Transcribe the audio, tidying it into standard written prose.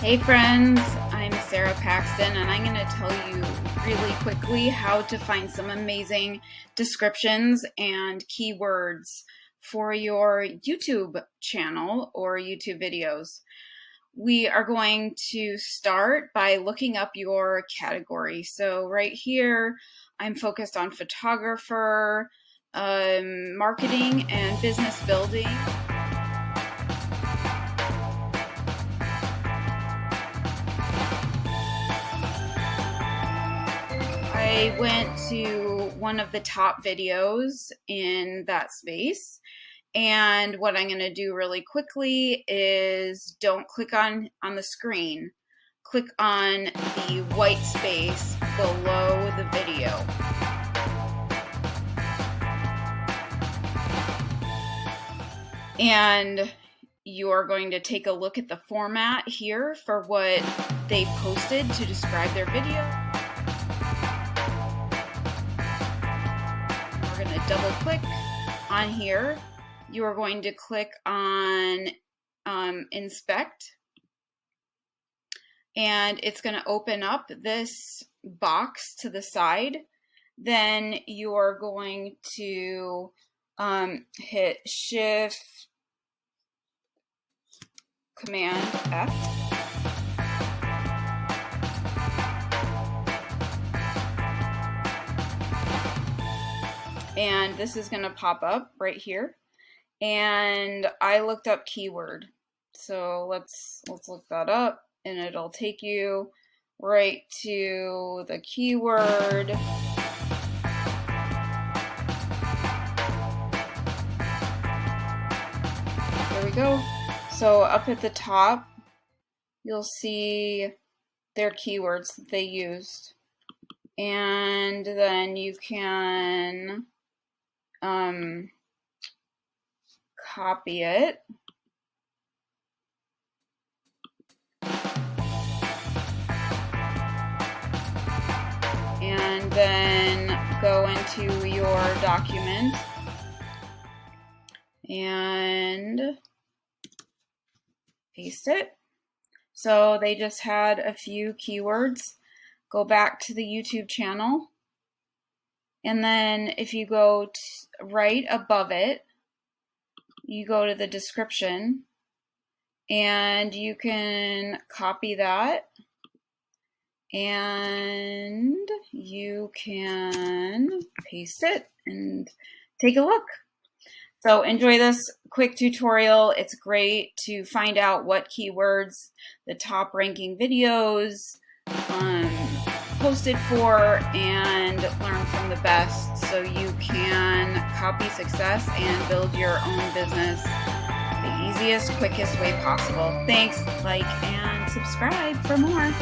Hey friends, I'm Sarah Paxton and I'm going to tell you really quickly how to find some amazing descriptions and keywords for your YouTube channel or YouTube videos. We are going to start by looking up your category. So right here, I'm focused on photographer, marketing, and business building. I went to one of the top videos in that space, and what I'm going to do really quickly is don't click on the screen. Click on the white space below the video. And you're going to take a look at the format here for what they posted to describe their video. We're going to double click on here. You are going to click on inspect, and it's going to open up this box to the side. Then you are going to hit Shift Command F. And this is going to pop up right here. And I looked up keyword. So let's look that up, and it'll take you right to the keyword. There we go. So up at the top, you'll see their keywords that they used. And then you can copy it. And then go into your document and paste it. So they just had a few keywords. Go back to the YouTube channel, and then if you go right above it, you go to the description, and you can copy that, and you can paste it and take a look. So enjoy this quick tutorial. It's great to find out what keywords the top ranking videos posted for and learn from the best so you can copy success and build your own business the easiest, quickest way possible. Thanks, like, and subscribe for more.